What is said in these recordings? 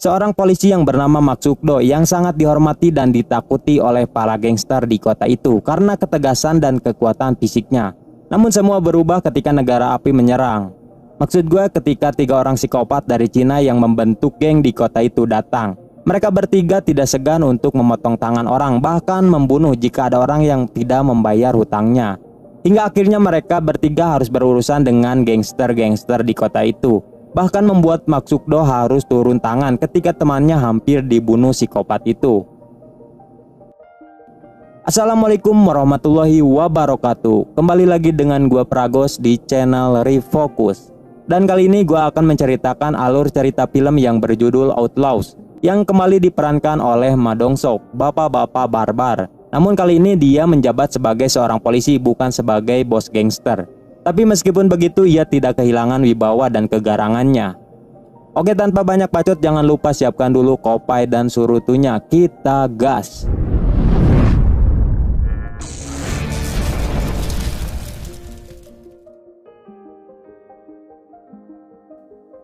seorang polisi yang bernama Mak Sukdo yang sangat dihormati dan ditakuti oleh para gangster di kota itu karena ketegasan dan kekuatan fisiknya. Namun semua berubah ketika negara api menyerang. Maksud gue ketika 3 orang psikopat dari Cina yang membentuk geng di kota itu datang. Mereka bertiga tidak segan untuk memotong tangan orang, bahkan membunuh jika ada orang yang tidak membayar hutangnya. Hingga akhirnya mereka bertiga harus berurusan dengan gangster-gangster di kota itu. Bahkan membuat Mak Sukdo harus turun tangan ketika temannya hampir dibunuh psikopat itu. Assalamualaikum warahmatullahi wabarakatuh. Kembali lagi dengan gua Pragos di channel Refocus. Dan kali ini gua akan menceritakan alur cerita film yang berjudul Outlaws, yang kembali diperankan oleh Ma Dong-seok, bapak-bapak barbar. Namun kali ini dia menjabat sebagai seorang polisi, bukan sebagai bos gangster. Tapi meskipun begitu, ia tidak kehilangan wibawa dan kegarangannya. Oke, tanpa banyak bacot, jangan lupa siapkan dulu kopai dan surutunya. Kita gas.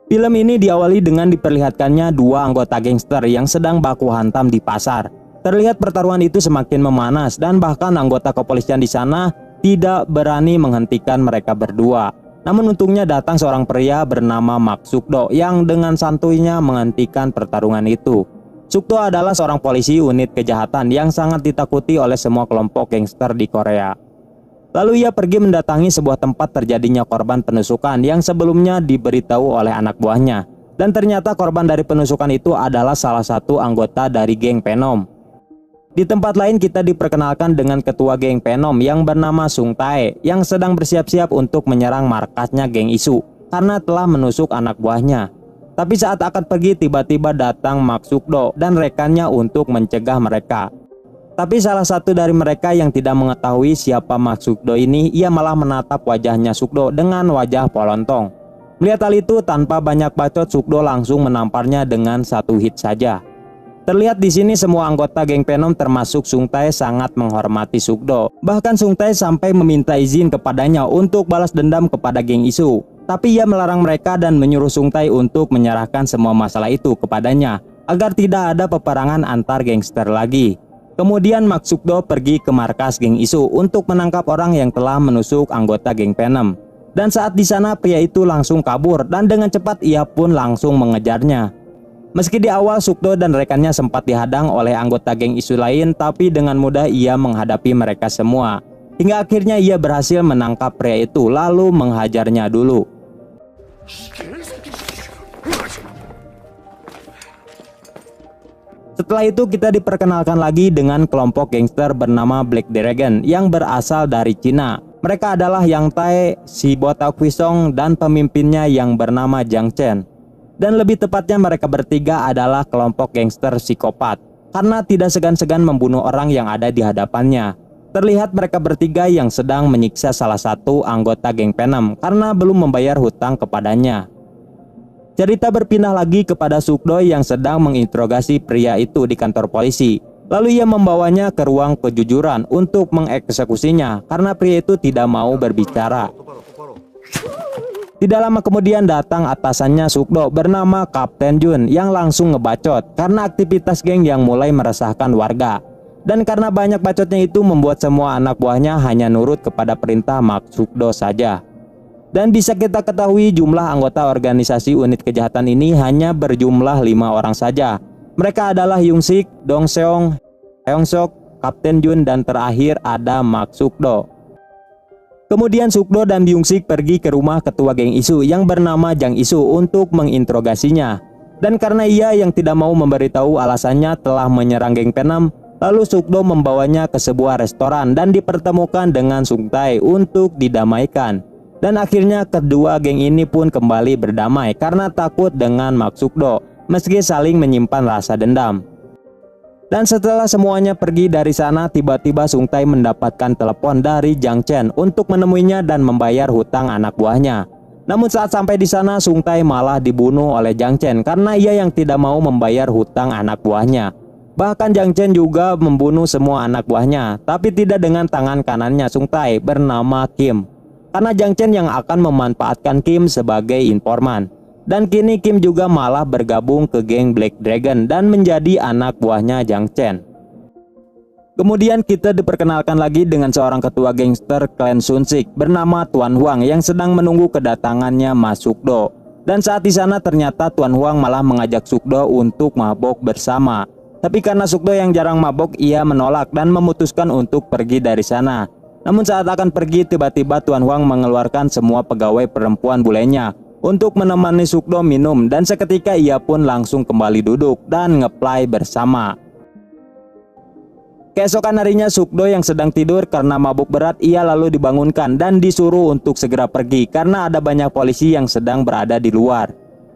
Film ini diawali dengan diperlihatkannya 2 anggota gangster yang sedang baku hantam di pasar. Terlihat pertarungan itu semakin memanas dan bahkan anggota kepolisian di sana tidak berani menghentikan mereka berdua. Namun untungnya datang seorang pria bernama Mak Sukdo yang dengan santuinya menghentikan pertarungan itu. Sukdo adalah seorang polisi unit kejahatan yang sangat ditakuti oleh semua kelompok gangster di Korea. Lalu ia pergi mendatangi sebuah tempat terjadinya korban penusukan yang sebelumnya diberitahu oleh anak buahnya. Dan ternyata korban dari penusukan itu adalah salah satu anggota dari geng Venom. Di tempat lain kita diperkenalkan dengan ketua geng Venom yang bernama Sung Tae yang sedang bersiap-siap untuk menyerang markasnya geng Isu karena telah menusuk anak buahnya. Tapi saat akan pergi tiba-tiba datang Mak Sukdo dan rekannya untuk mencegah mereka. Tapi salah satu dari mereka yang tidak mengetahui siapa Mak Sukdo ini, ia malah menatap wajahnya Sukdo dengan wajah polontong. Melihat hal itu, tanpa banyak bacot, Sukdo langsung menamparnya dengan 1 hit saja. Terlihat di sini semua anggota geng Venom termasuk Sung Tae sangat menghormati Sukdo. Bahkan Sung Tae sampai meminta izin kepadanya untuk balas dendam kepada geng Isu. Tapi ia melarang mereka dan menyuruh Sung Tae untuk menyerahkan semua masalah itu kepadanya agar tidak ada peperangan antar gangster lagi. Kemudian Mak Sukdo pergi ke markas geng Isu untuk menangkap orang yang telah menusuk anggota geng Venom. Dan saat di sana pria itu langsung kabur dan dengan cepat ia pun langsung mengejarnya. Meski di awal Sukdo dan rekannya sempat dihadang oleh anggota geng Isu lain, tapi dengan mudah ia menghadapi mereka semua. Hingga akhirnya ia berhasil menangkap pria itu lalu menghajarnya dulu. Setelah itu kita diperkenalkan lagi dengan kelompok gangster bernama Black Dragon yang berasal dari Cina. Mereka adalah Yang Tae, si botak Wisong, dan pemimpinnya yang bernama Jiang Chen. Dan lebih tepatnya mereka bertiga adalah kelompok gangster psikopat karena tidak segan-segan membunuh orang yang ada di hadapannya. Terlihat mereka bertiga yang sedang menyiksa salah satu anggota geng Venom karena belum membayar hutang kepadanya. Cerita berpindah lagi kepada Sukdo yang sedang menginterogasi pria itu di kantor polisi. Lalu ia membawanya ke ruang kejujuran untuk mengeksekusinya karena pria itu tidak mau berbicara. Tidak lama kemudian datang atasannya Sukdo bernama Kapten Jun yang langsung ngebacot karena aktivitas geng yang mulai meresahkan warga. Dan karena banyak bacotnya itu membuat semua anak buahnya hanya nurut kepada perintah Mak Sukdo saja. Dan bisa kita ketahui jumlah anggota organisasi unit kejahatan ini hanya berjumlah 5 orang saja. Mereka adalah Yung Sik, Dong Seong, Heong Sok, Kapten Jun, dan terakhir ada Mak Sukdo. Kemudian Sukdo dan Yung Sik pergi ke rumah ketua geng Isu yang bernama Jang Isu untuk menginterogasinya. Dan karena ia yang tidak mau memberitahu alasannya telah menyerang geng Venom, lalu Sukdo membawanya ke sebuah restoran dan dipertemukan dengan Sung Tae untuk didamaikan. Dan akhirnya kedua geng ini pun kembali berdamai karena takut dengan Mak Sukdo, meski saling menyimpan rasa dendam. Dan setelah semuanya pergi dari sana, tiba-tiba Sung Tae mendapatkan telepon dari Jiang Chen untuk menemuinya dan membayar hutang anak buahnya. Namun saat sampai di sana, Sung Tae malah dibunuh oleh Jiang Chen karena ia yang tidak mau membayar hutang anak buahnya. Bahkan Jiang Chen juga membunuh semua anak buahnya, tapi tidak dengan tangan kanannya Sung Tae bernama Kim. Karena Jiang Chen yang akan memanfaatkan Kim sebagai informan. Dan kini Kim juga malah bergabung ke geng Black Dragon dan menjadi anak buahnya Jang Chen. Kemudian kita diperkenalkan lagi dengan seorang ketua gangster klan Sunsik bernama Tuan Huang yang sedang menunggu kedatangannya Mas Sukdo. Dan saat di sana ternyata Tuan Huang malah mengajak Sukdo untuk mabok bersama. Tapi karena Sukdo yang jarang mabok, ia menolak dan memutuskan untuk pergi dari sana. Namun saat akan pergi, tiba-tiba Tuan Huang mengeluarkan semua pegawai perempuan bulenya untuk menemani Sukdo minum, dan seketika ia pun langsung kembali duduk dan ngeplay bersama. Keesokan harinya Sukdo yang sedang tidur karena mabuk berat, ia lalu dibangunkan dan disuruh untuk segera pergi karena ada banyak polisi yang sedang berada di luar.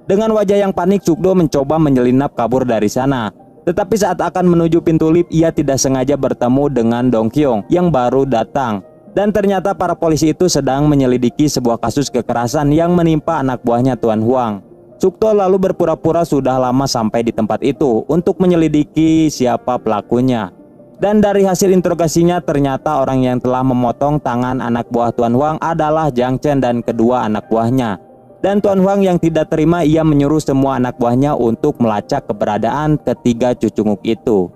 Dengan wajah yang panik, Sukdo mencoba menyelinap kabur dari sana. Tetapi saat akan menuju pintu lift, ia tidak sengaja bertemu dengan Dong Kyung yang baru datang. Dan ternyata para polisi itu sedang menyelidiki sebuah kasus kekerasan yang menimpa anak buahnya Tuan Huang. Sukdo lalu berpura-pura sudah lama sampai di tempat itu untuk menyelidiki siapa pelakunya. Dan dari hasil interogasinya ternyata orang yang telah memotong tangan anak buah Tuan Huang adalah Jang Chen dan kedua anak buahnya. Dan Tuan Huang yang tidak terima, ia menyuruh semua anak buahnya untuk melacak keberadaan ketiga cucunguk itu.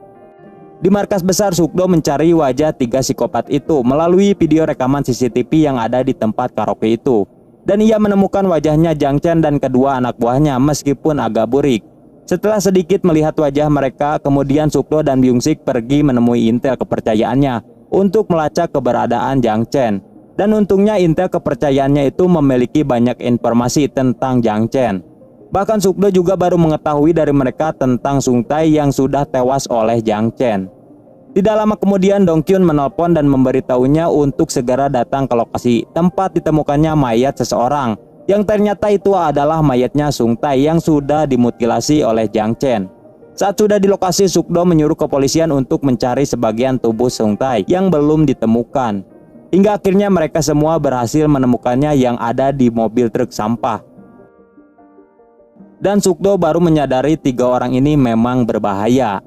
Di markas besar, Sukdo mencari wajah tiga psikopat itu melalui video rekaman CCTV yang ada di tempat karaoke itu. Dan ia menemukan wajahnya Jang Chen dan kedua anak buahnya meskipun agak burik. Setelah sedikit melihat wajah mereka, kemudian Sukdo dan Byung Sik pergi menemui intel kepercayaannya untuk melacak keberadaan Jang Chen. Dan untungnya intel kepercayaannya itu memiliki banyak informasi tentang Jang Chen. Bahkan Sukdo juga baru mengetahui dari mereka tentang Sung Tae yang sudah tewas oleh Jang Chen. Tidak lama kemudian Dong Kyun menelpon dan memberitahunya untuk segera datang ke lokasi tempat ditemukannya mayat seseorang, yang ternyata itu adalah mayatnya Sung Tae yang sudah dimutilasi oleh Jang Chen. Saat sudah di lokasi, Sukdo menyuruh kepolisian untuk mencari sebagian tubuh Sung Tae yang belum ditemukan. Hingga akhirnya mereka semua berhasil menemukannya yang ada di mobil truk sampah. Dan Sukdo baru menyadari tiga orang ini memang berbahaya.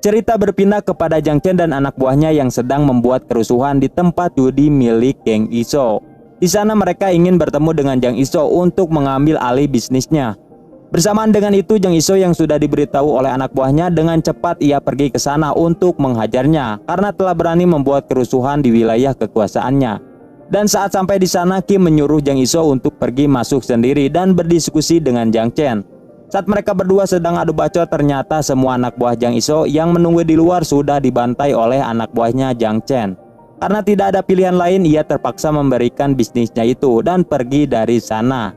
Cerita berpindah kepada Jang Chen dan anak buahnya yang sedang membuat kerusuhan di tempat judi milik geng Iso. Di sana mereka ingin bertemu dengan Jang Iso untuk mengambil alih bisnisnya. Bersamaan dengan itu, Jang Iso yang sudah diberitahu oleh anak buahnya dengan cepat ia pergi ke sana untuk menghajarnya karena telah berani membuat kerusuhan di wilayah kekuasaannya. Dan saat sampai di sana, Kim menyuruh Jang Iso untuk pergi masuk sendiri dan berdiskusi dengan Jang Chen. Saat mereka berdua sedang adu bacot, ternyata semua anak buah Jang Iso yang menunggu di luar sudah dibantai oleh anak buahnya Jang Chen. Karena tidak ada pilihan lain, ia terpaksa memberikan bisnisnya itu dan pergi dari sana.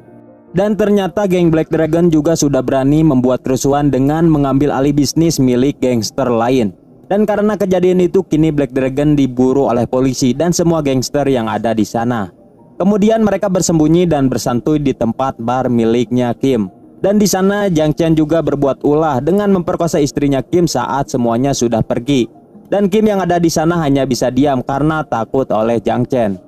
Dan ternyata geng Black Dragon juga sudah berani membuat kerusuhan dengan mengambil alih bisnis milik gangster lain. Dan karena kejadian itu, kini Black Dragon diburu oleh polisi dan semua gangster yang ada di sana. Kemudian mereka bersembunyi dan bersantuy di tempat bar miliknya Kim. Dan di sana Jang Chen juga berbuat ulah dengan memperkosa istrinya Kim saat semuanya sudah pergi. Dan Kim yang ada di sana hanya bisa diam karena takut oleh Jang Chen.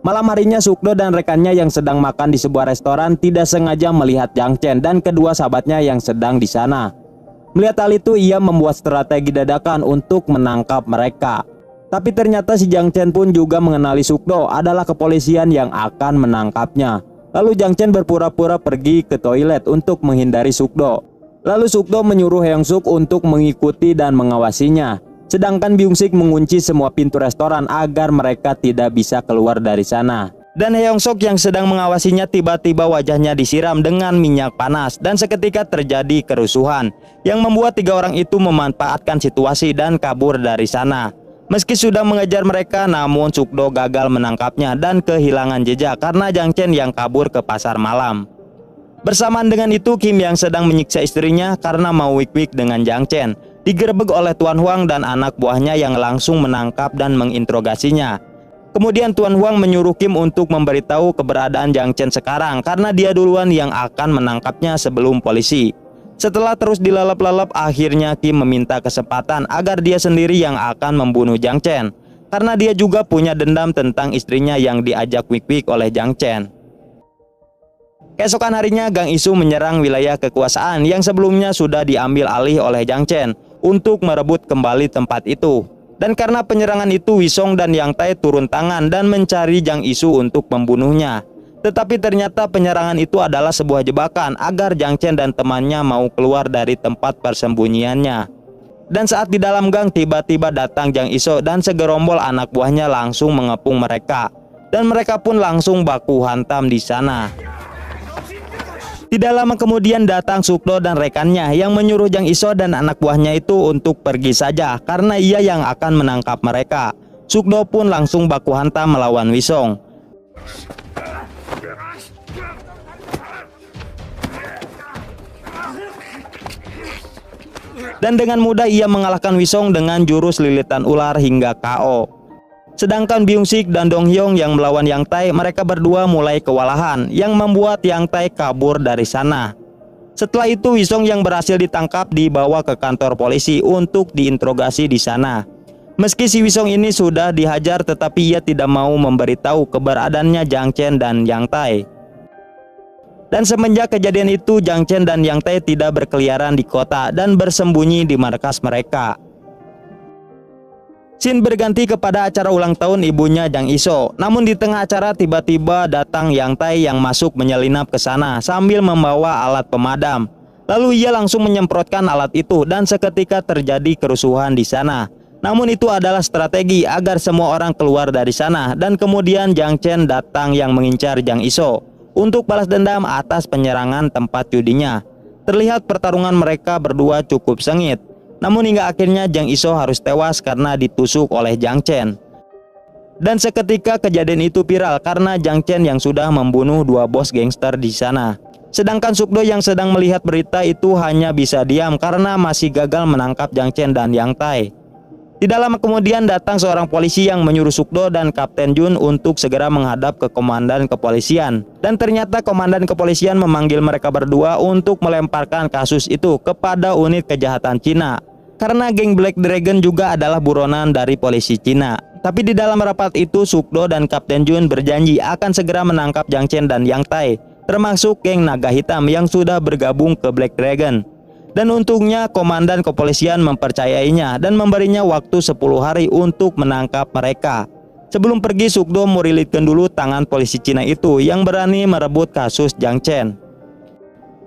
Malam harinya Sukdo dan rekannya yang sedang makan di sebuah restoran tidak sengaja melihat Jang Chen dan kedua sahabatnya yang sedang di sana. Melihat hal itu, ia membuat strategi dadakan untuk menangkap mereka. Tapi ternyata si Jang Chen pun juga mengenali Sukdo adalah kepolisian yang akan menangkapnya. Lalu Jang Chen berpura-pura pergi ke toilet untuk menghindari Sukdo. Lalu Sukdo menyuruh Hyung Suk untuk mengikuti dan mengawasinya. Sedangkan Byung Sik mengunci semua pintu restoran agar mereka tidak bisa keluar dari sana. Dan Hyung Suk yang sedang mengawasinya tiba-tiba wajahnya disiram dengan minyak panas dan seketika terjadi kerusuhan yang membuat tiga orang itu memanfaatkan situasi dan kabur dari sana. Meski sudah mengejar mereka, namun Sukdo gagal menangkapnya dan kehilangan jejak karena Jang Chen yang kabur ke pasar malam. Bersamaan dengan itu, Kim yang sedang menyiksa istrinya karena mau wik-wik dengan Jang Chen digerebek oleh Tuan Huang dan anak buahnya yang langsung menangkap dan menginterogasinya. Kemudian Tuan Huang menyuruh Kim untuk memberitahu keberadaan Jang Chen sekarang karena dia duluan yang akan menangkapnya sebelum polisi. Setelah terus dilalap-lalap, akhirnya Kim meminta kesempatan agar dia sendiri yang akan membunuh Jang Chen karena dia juga punya dendam tentang istrinya yang diajak wik-wik oleh Jang Chen. Keesokan harinya Gang Isu menyerang wilayah kekuasaan yang sebelumnya sudah diambil alih oleh Jang Chen untuk merebut kembali tempat itu. Dan karena penyerangan itu, Wisong dan Yang Tae turun tangan dan mencari Jang Isu untuk membunuhnya. Tetapi ternyata penyerangan itu adalah sebuah jebakan agar Jiang Chen dan temannya mau keluar dari tempat persembunyiannya. Dan saat di dalam gang tiba-tiba datang Jang Iso dan segerombol anak buahnya langsung mengepung mereka. Dan mereka pun langsung baku hantam di sana. Tidak lama kemudian datang Sukdo dan rekannya yang menyuruh Jang Iso dan anak buahnya itu untuk pergi saja karena ia yang akan menangkap mereka. Sukdo pun langsung baku hantam melawan Wisong. Dan dengan mudah ia mengalahkan Wisong dengan jurus lilitan ular hingga KO. Sedangkan Byung Sik dan Dong Hyung yang melawan Yang Tae, mereka berdua mulai kewalahan yang membuat Yang Tae kabur dari sana. Setelah itu Wisong yang berhasil ditangkap dibawa ke kantor polisi untuk diinterogasi di sana. Meski si Wisong ini sudah dihajar tetapi ia tidak mau memberitahu keberadaannya Jiang Chen dan Yang Tae. Dan semenjak kejadian itu Jiang Chen dan Yang Tae tidak berkeliaran di kota dan bersembunyi di markas mereka. Scene berganti kepada acara ulang tahun ibunya Jang Iso. Namun di tengah acara tiba-tiba datang Yang Tae yang masuk menyelinap ke sana sambil membawa alat pemadam. Lalu ia langsung menyemprotkan alat itu dan seketika terjadi kerusuhan di sana. Namun itu adalah strategi agar semua orang keluar dari sana dan kemudian Jiang Chen datang yang mengincar Jang Iso untuk balas dendam atas penyerangan tempat judinya. Terlihat pertarungan mereka berdua cukup sengit. Namun hingga akhirnya Jang Iso harus tewas karena ditusuk oleh Jiang Chen. Dan seketika kejadian itu viral karena Jiang Chen yang sudah membunuh dua bos gangster di sana. Sedangkan Sukdo yang sedang melihat berita itu hanya bisa diam karena masih gagal menangkap Jiang Chen dan Yang Tae. Tidak lama kemudian datang seorang polisi yang menyuruh Sukdo dan Kapten Jun untuk segera menghadap ke komandan kepolisian. Dan ternyata komandan kepolisian memanggil mereka berdua untuk melemparkan kasus itu kepada unit kejahatan Cina. Karena geng Black Dragon juga adalah buronan dari polisi Cina. Tapi di dalam rapat itu Sukdo dan Kapten Jun berjanji akan segera menangkap Jiang Chen dan Yang Tae, termasuk geng Naga Hitam yang sudah bergabung ke Black Dragon. Dan untungnya komandan kepolisian mempercayainya dan memberinya waktu 10 hari untuk menangkap mereka. Sebelum pergi Sukdo merilitkan dulu tangan polisi Cina itu yang berani merebut kasus Jiang Chen.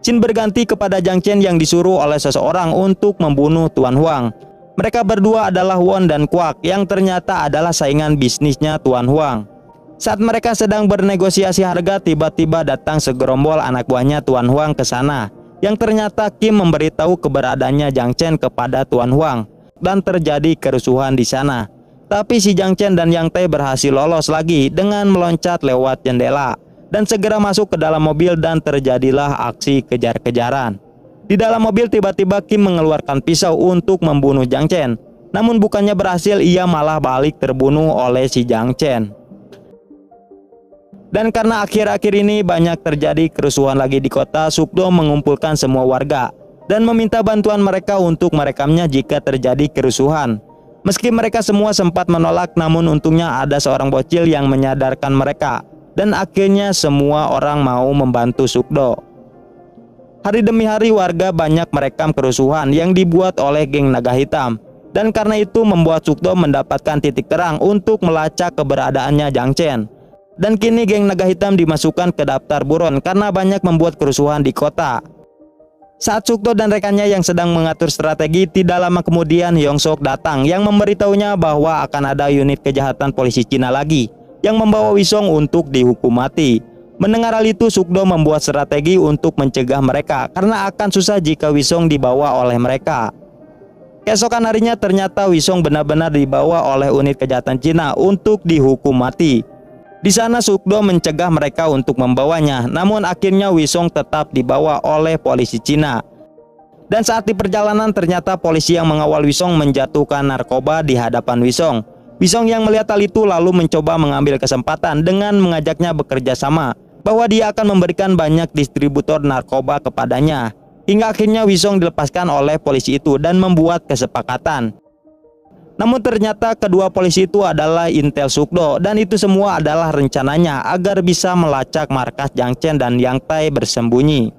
Scene berganti kepada Jiang Chen yang disuruh oleh seseorang untuk membunuh Tuan Huang. Mereka berdua adalah Won dan Kwak yang ternyata adalah saingan bisnisnya Tuan Huang. Saat mereka sedang bernegosiasi harga, tiba-tiba datang segerombol anak buahnya Tuan Huang ke sana. Yang ternyata Kim memberitahu keberadaannya Jiang Chen kepada Tuan Huang dan terjadi kerusuhan di sana. Tapi si Jiang Chen dan Yang Tae berhasil lolos lagi dengan meloncat lewat jendela dan segera masuk ke dalam mobil dan terjadilah aksi kejar-kejaran. Di dalam mobil tiba-tiba Kim mengeluarkan pisau untuk membunuh Jiang Chen. Namun bukannya berhasil, ia malah balik terbunuh oleh si Jiang Chen. Dan karena akhir-akhir ini banyak terjadi kerusuhan lagi di kota, Sukdo mengumpulkan semua warga dan meminta bantuan mereka untuk merekamnya jika terjadi kerusuhan. Meski mereka semua sempat menolak, namun untungnya ada seorang bocil yang menyadarkan mereka. Dan akhirnya semua orang mau membantu Sukdo. Hari demi hari warga banyak merekam kerusuhan yang dibuat oleh geng Naga Hitam. Dan karena itu membuat Sukdo mendapatkan titik terang untuk melacak keberadaannya Jiang Chen. Dan kini geng Naga Hitam dimasukkan ke daftar buron karena banyak membuat kerusuhan di kota. Saat Sukdo dan rekannya yang sedang mengatur strategi, tidak lama kemudian Hyong Sok datang yang memberitahunya bahwa akan ada unit kejahatan polisi Cina lagi yang membawa Wisong untuk dihukum mati. Mendengar hal itu, Sukdo membuat strategi untuk mencegah mereka karena akan susah jika Wisong dibawa oleh mereka. Keesokan harinya ternyata Wisong benar-benar dibawa oleh unit kejahatan Cina untuk dihukum mati. Di sana Sukdo mencegah mereka untuk membawanya, namun akhirnya Wisong tetap dibawa oleh polisi Cina. Dan saat di perjalanan ternyata polisi yang mengawal Wisong menjatuhkan narkoba di hadapan Wisong. Wisong yang melihat hal itu lalu mencoba mengambil kesempatan dengan mengajaknya bekerja sama, bahwa dia akan memberikan banyak distributor narkoba kepadanya. Hingga akhirnya Wisong dilepaskan oleh polisi itu dan membuat kesepakatan. Namun ternyata kedua polisi itu adalah intel Sukdo dan itu semua adalah rencananya agar bisa melacak markas Jiang Chen dan Yang Tae bersembunyi.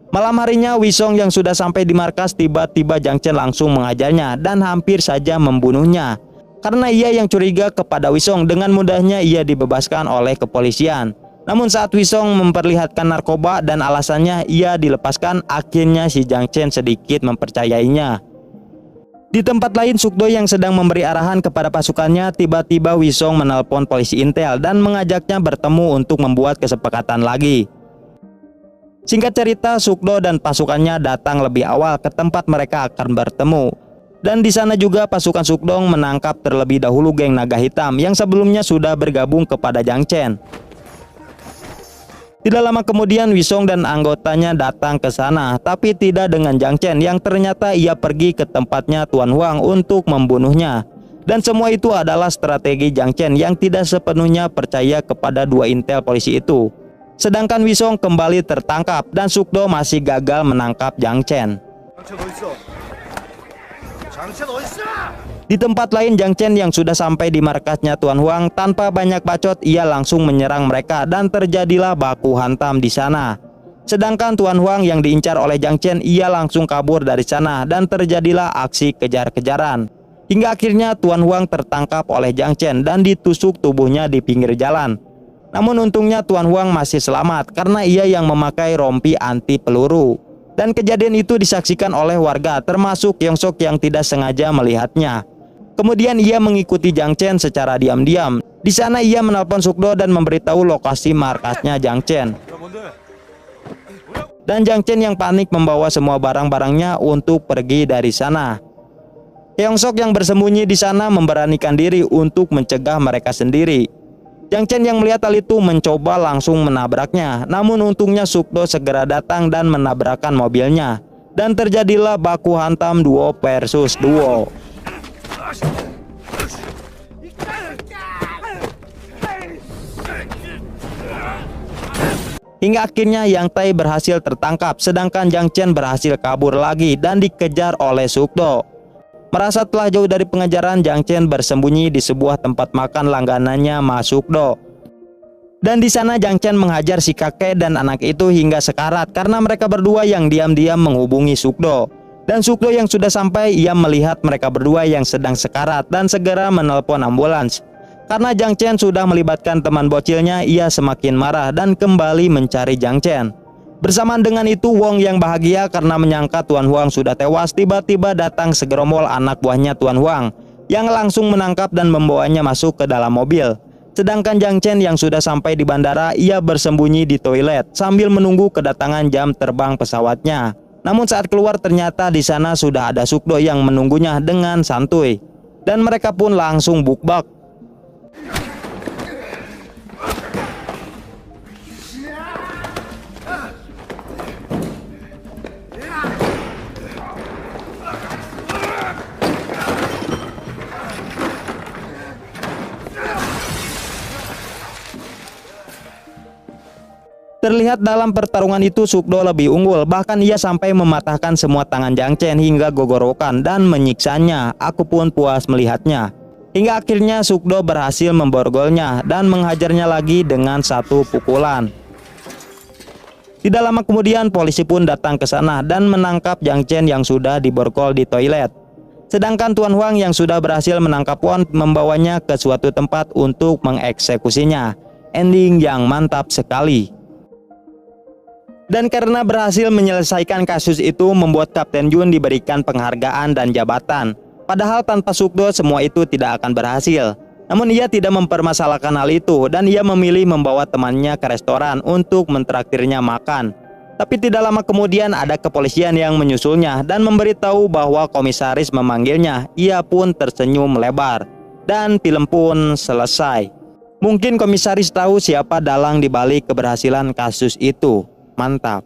Malam harinya Wisong yang sudah sampai di markas, tiba-tiba Jiang Chen langsung mengajarnya dan hampir saja membunuhnya. Karena ia yang curiga kepada Wisong, dengan mudahnya ia dibebaskan oleh kepolisian. Namun saat Wisong memperlihatkan narkoba dan alasannya ia dilepaskan, akhirnya si Jiang Chen sedikit mempercayainya. Di tempat lain, Sukdo yang sedang memberi arahan kepada pasukannya, tiba-tiba Wisong menelpon polisi intel dan mengajaknya bertemu untuk membuat kesepakatan lagi. Singkat cerita, Sukdo dan pasukannya datang lebih awal ke tempat mereka akan bertemu. Dan di sana juga pasukan Sukdong menangkap terlebih dahulu geng naga hitam yang sebelumnya sudah bergabung kepada Jiang Chen. Tidak lama kemudian Wisong dan anggotanya datang ke sana, tapi tidak dengan Jiang Chen yang ternyata ia pergi ke tempatnya Tuan Huang untuk membunuhnya. Dan semua itu adalah strategi Jiang Chen yang tidak sepenuhnya percaya kepada dua intel polisi itu. Sedangkan Wisong kembali tertangkap dan Sukdo masih gagal menangkap Jiang Chen. Di tempat lain, Jiang Chen yang sudah sampai di markasnya Tuan Huang tanpa banyak bacot, ia langsung menyerang mereka dan terjadilah baku hantam di sana. Sedangkan Tuan Huang yang diincar oleh Jiang Chen, ia langsung kabur dari sana dan terjadilah aksi kejar-kejaran. Hingga akhirnya Tuan Huang tertangkap oleh Jiang Chen dan ditusuk tubuhnya di pinggir jalan. Namun untungnya Tuan Huang masih selamat karena ia yang memakai rompi anti peluru. Dan kejadian itu disaksikan oleh warga termasuk Yongsok yang tidak sengaja melihatnya. Kemudian ia mengikuti Jiang Chen secara diam-diam. Di sana ia menelpon Sukdo dan memberitahu lokasi markasnya Jiang Chen. Dan Jiang Chen yang panik membawa semua barang-barangnya untuk pergi dari sana. Yongsok yang bersembunyi di sana memberanikan diri untuk mencegah mereka sendiri. Jiang Chen yang melihat hal itu mencoba langsung menabraknya. Namun untungnya Sukdo segera datang dan menabrakkan mobilnya. Dan terjadilah baku hantam duo versus duo. Hingga akhirnya Yang Tai berhasil tertangkap, sedangkan Jiang Chen berhasil kabur lagi dan dikejar oleh Sukdo. Merasa telah jauh dari pengejaran, Jiang Chen bersembunyi di sebuah tempat makan langganannya Ma Sukdo. Dan di sana Jiang Chen menghajar si kakek dan anak itu hingga sekarat karena mereka berdua yang diam-diam menghubungi Sukdo. Dan Sukdo yang sudah sampai, ia melihat mereka berdua yang sedang sekarat dan segera menelpon ambulans. Karena Jiang Chen sudah melibatkan teman bocilnya, ia semakin marah dan kembali mencari Jiang Chen. Bersamaan dengan itu, Wong yang bahagia karena menyangka Tuan Huang sudah tewas, tiba-tiba datang segerombol anak buahnya Tuan Huang yang langsung menangkap dan membawanya masuk ke dalam mobil. Sedangkan Jiang Chen yang sudah sampai di bandara, ia bersembunyi di toilet sambil menunggu kedatangan jam terbang pesawatnya. Namun saat keluar ternyata di sana sudah ada Sukdo yang menunggunya dengan santuy. Dan mereka pun langsung bukbak. Terlihat dalam pertarungan itu Sukdo lebih unggul, bahkan ia sampai mematahkan semua tangan Jiang Chen hingga gogorokan dan menyiksanya. Aku pun puas melihatnya. Hingga akhirnya Sukdo berhasil memborgolnya dan menghajarnya lagi dengan satu pukulan. Tidak lama kemudian polisi pun datang ke sana dan menangkap Jiang Chen yang sudah diborgol di toilet. Sedangkan Tuan Huang yang sudah berhasil menangkap Won membawanya ke suatu tempat untuk mengeksekusinya. Ending yang mantap sekali. Dan karena berhasil menyelesaikan kasus itu membuat Kapten Jun diberikan penghargaan dan jabatan. Padahal tanpa Sukdo semua itu tidak akan berhasil. Namun ia tidak mempermasalahkan hal itu dan ia memilih membawa temannya ke restoran untuk mentraktirnya makan. Tapi tidak lama kemudian ada kepolisian yang menyusulnya dan memberitahu bahwa komisaris memanggilnya. Ia pun tersenyum lebar. Dan film pun selesai. Mungkin komisaris tahu siapa dalang dibalik keberhasilan kasus itu. Mantap.